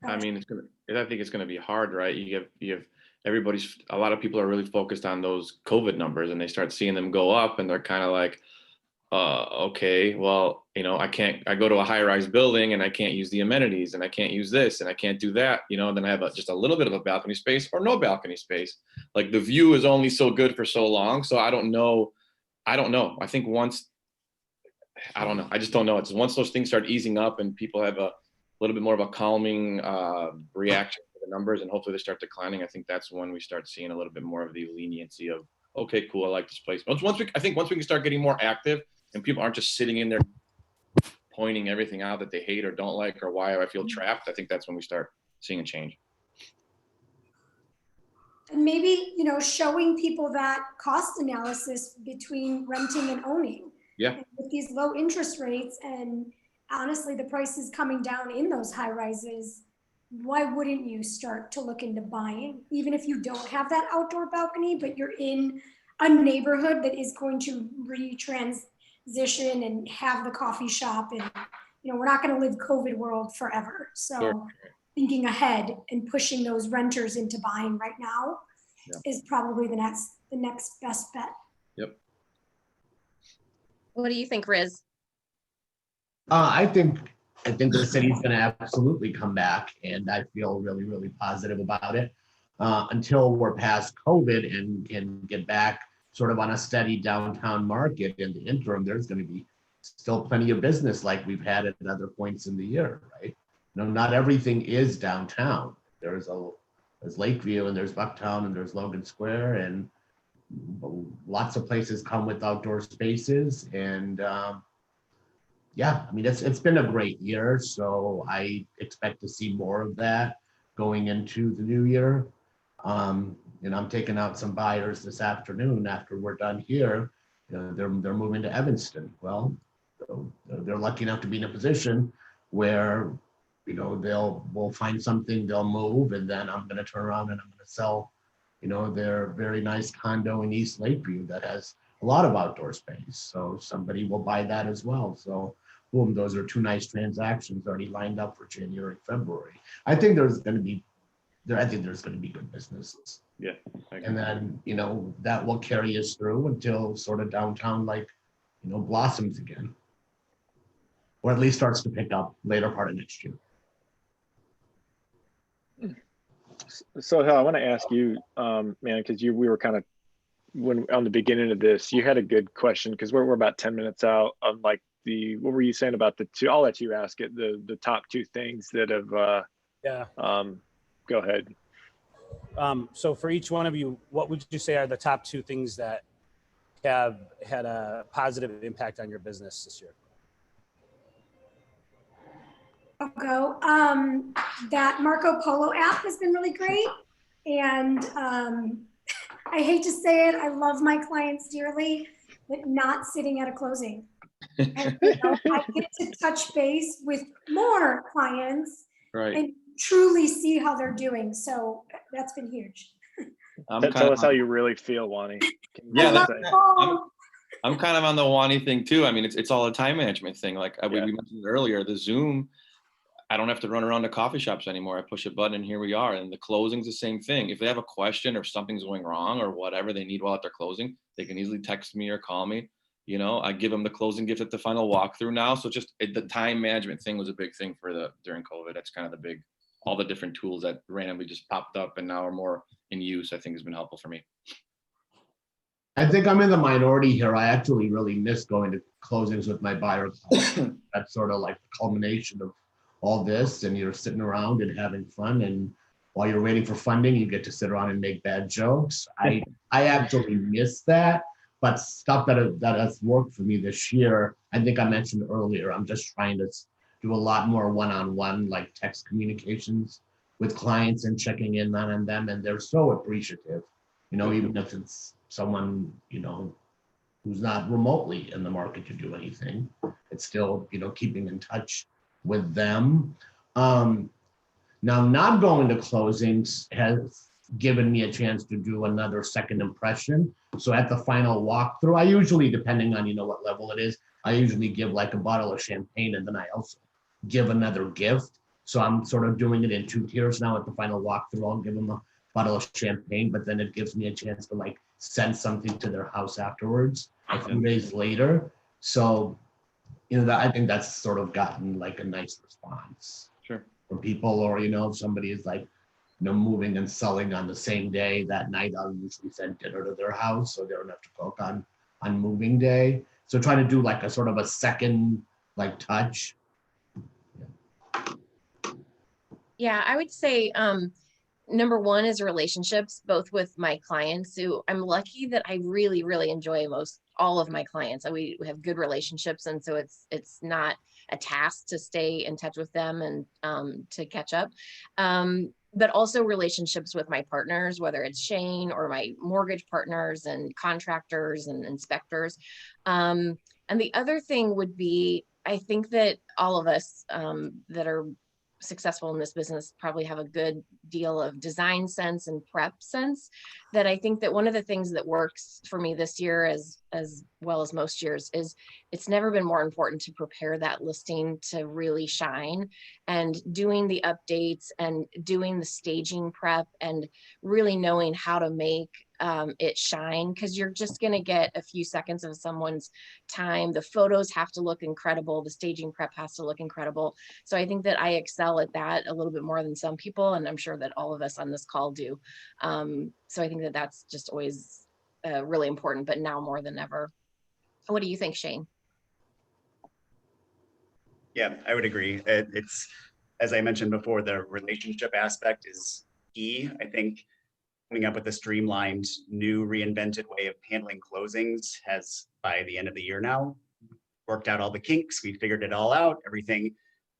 I mean, I think it's gonna be hard, right? You have a lot of people are really focused on those COVID numbers, and they start seeing them go up, and they're kind of like, okay, well, I go to a high-rise building and I can't use the amenities and I can't use this and I can't do that, and then I have just a little bit of a balcony space or no balcony space. Like the view is only so good for so long. So I don't know. I think I just don't know. It's once those things start easing up and people have a little bit more of a calming reaction to the numbers and hopefully they start declining. I think that's when we start seeing a little bit more of the leniency of, okay, cool, I like this place. Once we can start getting more active and people aren't just sitting in there pointing everything out that they hate or don't like or why I feel trapped, I think that's when we start seeing a change. And maybe, showing people that cost analysis between renting and owning. Yeah. And with these low interest rates and honestly, the prices coming down in those high rises, why wouldn't you start to look into buying? Even if you don't have that outdoor balcony, but you're in a neighborhood that is going to transition and have the coffee shop and we're not going to live COVID world forever. So Sure. Thinking ahead and pushing those renters into buying right now is probably the next best bet. Yep. What do you think, Riz? I think the city's going to absolutely come back, and I feel really, really positive about it until we're past COVID and get back sort of on a steady downtown market. In the interim, there's going to be still plenty of business like we've had at other points in the year, right? Not everything is downtown. There's Lakeview and there's Bucktown and there's Logan Square, and lots of places come with outdoor spaces. And yeah, I mean, it's been a great year, so I expect to see more of that going into the new year. And I'm taking out some buyers this afternoon after we're done here. They're moving to Evanston. Well, they're lucky enough to be in a position where we'll find something, they'll move, and then I'm going to turn around and I'm going to sell their very nice condo in East Lakeview that has a lot of outdoor space. So somebody will buy that as well. So boom, those are two nice transactions already lined up for January, February. I think there's going to be good business. Yeah. And then, that will carry us through until sort of downtown, blossoms again. Or at least starts to pick up later part of next year. So I want to ask you, man, because we were kind of on the beginning of this, you had a good question because we're about 10 minutes out on what were you saying about the two? I'll let you ask it. The top two things that have. Go ahead. So for each one of you, what would you say are the top two things that have had a positive impact on your business this year? I'll go. That Marco Polo app has been really great. And I hate to say it, I love my clients dearly, but not sitting at a closing. And, I get to touch base with more clients Right. and truly see how they're doing. So that's been huge. Tell us how you really feel, Juany. Yeah, I love that's- fall. I'm kind of on the Juany thing too. I mean, it's all a time management thing. Like we mentioned earlier, the Zoom, I don't have to run around to coffee shops anymore. I push a button and here we are. And the closing's the same thing. If they have a question or something's going wrong or whatever they need while at their closing, they can easily text me or call me. You know, I give them the closing gift at the final walkthrough now. So just the time management thing was a big thing during COVID. That's kind of all the different tools that randomly just popped up and now are more in use, I think has been helpful for me. I think I'm in the minority here. I actually really miss going to closings with my buyer. That's sort of like the culmination of all this, and you're sitting around and having fun, and while you're waiting for funding, you get to sit around and make bad jokes. I actually miss that, but stuff that has worked for me this year, I think I mentioned earlier, I'm just trying to do a lot more one-on-one, like text communications with clients and checking in on them, and they're so appreciative, you know, even if it's someone, you know, who's not remotely in the market to do anything. It's still, you know, keeping in touch with them. Now, not going to closings has given me a chance to do another second impression. So at the final walkthrough, I usually, depending on, you know, what level it is, I usually give like a bottle of champagne, and then I also give another gift. So I'm sort of doing it in 2 tiers now. At the final walkthrough, I'll give them a bottle of champagne, but then it gives me a chance to like send something to their house afterwards a few days later. So, you know, I think that's sort of gotten like a nice response from people, or, you know, if somebody is like, you know, moving and selling on the same day, that night I'll usually send dinner to their house so they don't have to cook on moving day. So try to do like a sort of a second like touch. Yeah, I would say number one is relationships, both with my clients, who I'm lucky that I really, really enjoy all of my clients. We have good relationships, and so it's not a task to stay in touch with them and to catch up. But also relationships with my partners, whether it's Shane or my mortgage partners and contractors and inspectors. And the other thing would be, I think that all of us that are successful in this business probably have a good deal of design sense and prep sense, that I think that one of the things that works for me this year as well as most years is it's never been more important to prepare that listing to really shine, and doing the updates and doing the staging prep and really knowing how to make it shine, because you're just going to get a few seconds of someone's time. The photos have to look incredible. The staging prep has to look incredible. So I think that I excel at that a little bit more than some people, and I'm sure that all of us on this call do. So I think that that's just always really important, but now more than ever. What do you think, Shane? Yeah, I would agree. It's, as I mentioned before, the relationship aspect is key. I think coming up with a streamlined, new, reinvented way of handling closings has, by the end of the year now, worked out all the kinks. We figured it all out. Everything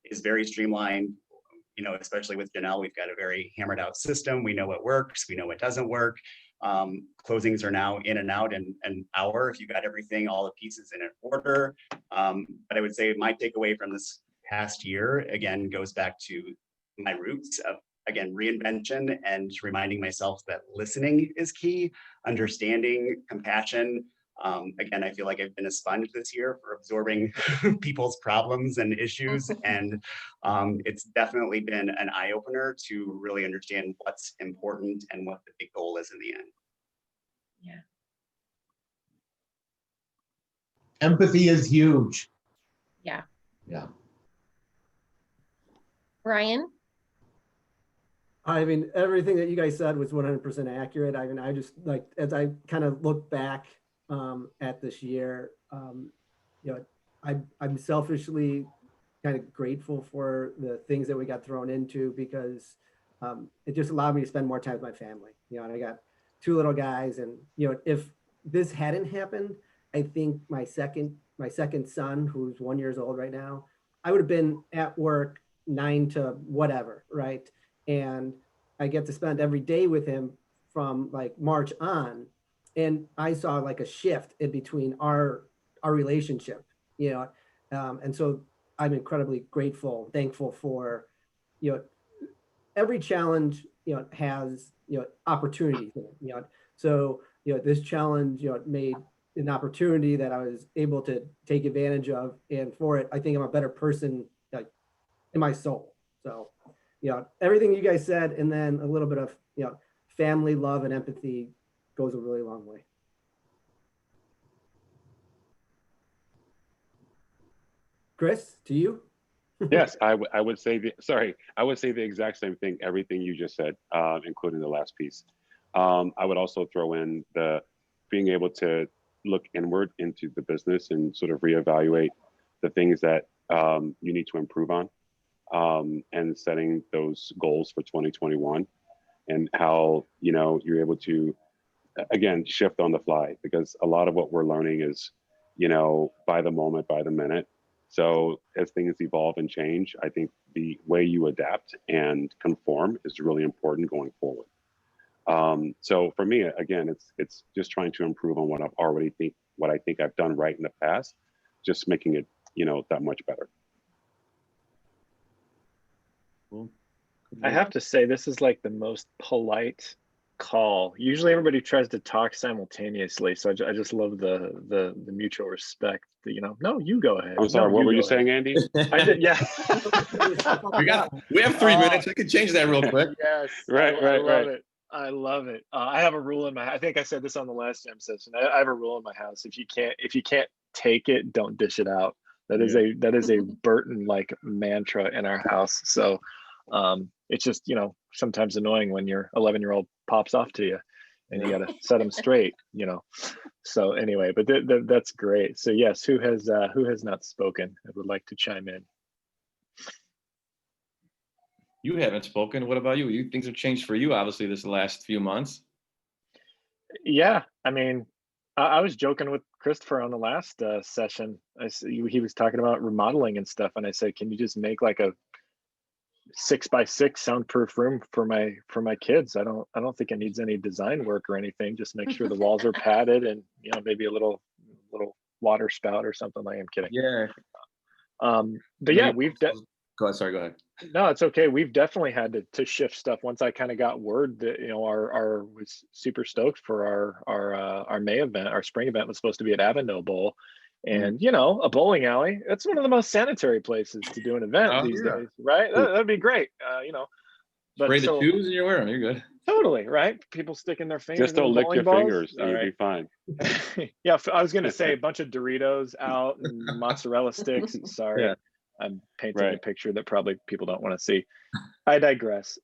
is very streamlined. You know, especially with Janelle, we've got a very hammered out system. We know what works, we know what doesn't work. Closings are now in and out in an hour if you got everything, all the pieces in an order. But I would say my takeaway from this past year, again, goes back to my roots of, again, reinvention and reminding myself that listening is key, understanding, compassion. Again, I feel like I've been a sponge this year for absorbing people's problems and issues. And it's definitely been an eye-opener to really understand what's important and what the big goal is in the end. Yeah. Empathy is huge. Yeah. Yeah. Ryan? I mean, everything that you guys said was 100% accurate. I mean, I just like, as I kind of look back at this year, you know, I'm selfishly kind of grateful for the things that we got thrown into, because it just allowed me to spend more time with my family. You know, and I got 2 little guys, and you know, if this hadn't happened, I think my second son, who's 1 year old right now, I would have been at work 9 to whatever, right? And I get to spend every day with him from like March on, and I saw like a shift in between our relationship, you know, and so I'm incredibly grateful, thankful for, you know, every challenge, you know, has, you know, opportunities in it, you know, so, you know, this challenge, you know, made an opportunity that I was able to take advantage of, and for it, I think I'm a better person, like, in my soul. So, you know, everything you guys said, and then a little bit of, you know, family love and empathy goes a really long way. Chris, to you? Yes, I would say I would say the exact same thing, everything you just said, including the last piece. I would also throw in the being able to look inward into the business and sort of reevaluate the things that you need to improve on, and setting those goals for 2021, and how, you know, you're able to, again, shift on the fly, because a lot of what we're learning is, you know, by the moment, by the minute. So as things evolve and change, I think the way you adapt and conform is really important going forward. So for me, again, it's just trying to improve on what I think I've done right in the past, just making it, you know, that much better. Cool. I have to say, this is like the most polite call. Usually everybody tries to talk simultaneously, so I just love the mutual respect that, you know, no, you go ahead. I'm sorry, No, what were you go ahead. saying, Andy? I did, yeah. We have 3 minutes. I can change that real quick. Yes, Right, I right, love right. it. I love it. I have a rule in my, I think I said this on the last jam session. I have a rule in my house. If you can't take it, don't dish it out. That is a Burton like mantra in our house. So it's just, you know, sometimes annoying when your 11-year-old pops off to you and you got to set them straight, you know. So anyway, but that's great. So yes, who has not spoken? I would like to chime in. You haven't spoken. What about you? Things have changed for you, obviously, this last few months. Yeah, I mean, I was joking with Christopher on the last session. He was talking about remodeling and stuff, and I said, "Can you just make like a 6x6 soundproof room for my kids? I don't think it needs any design work or anything. Just make sure the walls are padded, and, you know, maybe a little water spout or something." Like, I'm kidding. Yeah. But yeah, Go ahead. Sorry, go ahead. No, it's okay. We've definitely had to shift stuff once I kind of got word that, you know, our was super stoked for our May event. Our spring event was supposed to be at Avondale Bowl, and you know, a bowling alley, that's one of the most sanitary places to do an event these days, right? That'd be great. You know, but spray the shoes and you're wearing them, you're good. Totally, right? People sticking their fingers. Just don't lick your fingers, and you'll be fine. Yeah, I was gonna say a bunch of Doritos out and mozzarella sticks. Sorry. Yeah. I'm painting a picture that probably people don't want to see. I digress.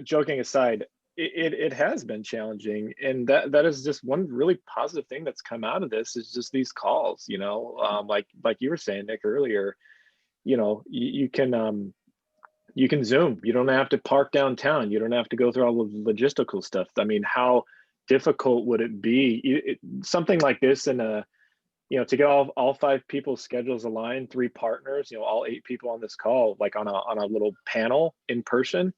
Joking aside, it has been challenging, and that is just one really positive thing that's come out of this is just these calls. You know, like you were saying, Nick, earlier. You know, you can Zoom. You don't have to park downtown. You don't have to go through all the logistical stuff. I mean, how difficult would it be? Something like this in a, you know, to get all 5 people's schedules aligned, 3 partners, you know, all 8 people on this call, like on a little panel in person,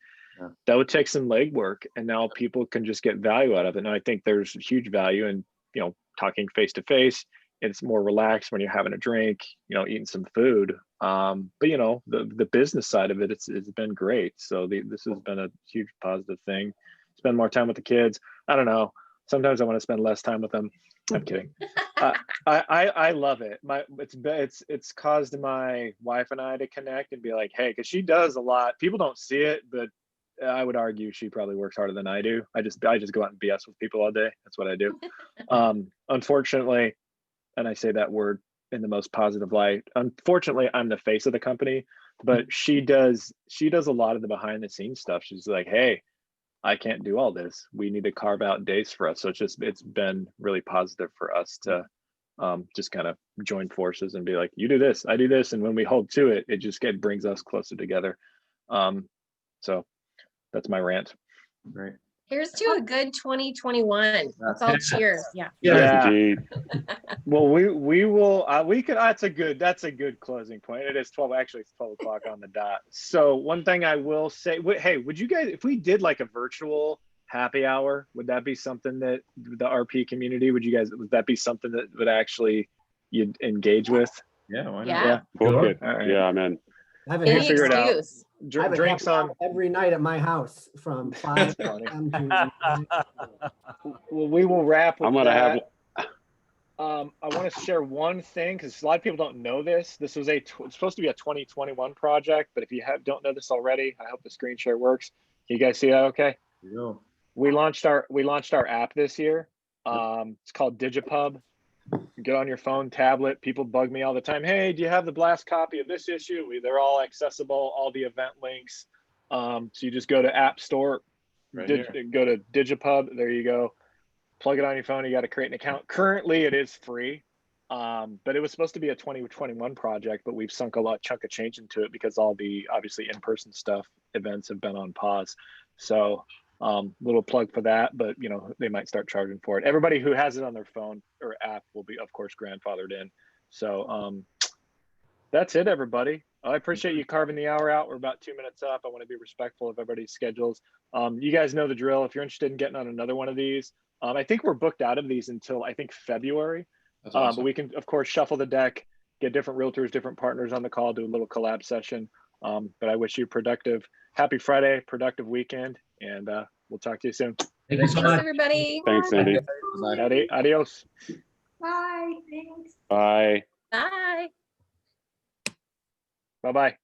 that would take some legwork, and now people can just get value out of it. And I think there's huge value in, you know, talking face to face. It's more relaxed when you're having a drink, you know, eating some food. But you know, the business side of it, it's been great. So this has been a huge positive thing. Spend more time with the kids. I don't know. Sometimes I want to spend less time with them. I'm kidding. I love it. It's caused my wife and I to connect and be like, hey, because she does a lot. People don't see it, but I would argue she probably works harder than I do. I just go out and BS with people all day. That's what I do. Unfortunately, and I say that word in the most positive light, unfortunately, I'm the face of the company, but she does a lot of the behind the scenes stuff. She's like, hey, I can't do all this. We need to carve out days for us. So it's been really positive for us to just kind of join forces and be like, you do this, I do this. And when we hold to it, it just brings us closer together. So that's my rant. Right. Here's to a good 2021. Let's all cheers. Yeah. Yeah. Indeed. Well, we will. We could. That's a good closing point. It is 12. Actually, it's 12 o'clock on the dot. So one thing I will say. Hey, would you guys, if we did like a virtual happy hour? Would that be something that the RP community, would that be something that would actually you'd engage with? Yeah, why not? Yeah. Book Sure. it. All right. Yeah, man. I have a Any happy figure it out. excuse. I have a Drinks happy on. hour every night at my house from 5 a.m. to 9. Well, we will wrap with I'm gonna have. that. I want to share one thing because a lot of people don't know this. This was it's supposed to be a 2021 project, but if you don't know this already, I hope the screen share works. Can you guys see that? Okay. There you go. We launched our app this year. It's called Digipub. You get on your phone, tablet. People bug me all the time. Hey, do you have the blast copy of this issue? They're all accessible. All the event links. So you just go to App Store, Right go to Digipub. There you go. Plug it on your phone. You got to create an account. Currently, it is free, but it was supposed to be a 2021 project, but we've sunk a chunk of change into it because all the obviously in-person stuff events have been on pause. So little plug for that, but you know, they might start charging for it. Everybody who has it on their phone or app will be, of course, grandfathered in. So that's it, everybody. I appreciate you carving the hour out. We're about 2 minutes up. I want to be respectful of everybody's schedules. You guys know the drill. If you're interested in getting on another one of these, I think we're booked out of these until I think February. That's awesome. But we can, of course, shuffle the deck, get different realtors, different partners on the call, do a little collab session. But I wish you happy Friday, productive weekend, and we'll talk to you soon. Thank you so Thanks, much. everybody. Thanks, Andy. Adios. Bye, thanks. Bye. Bye. Bye-bye.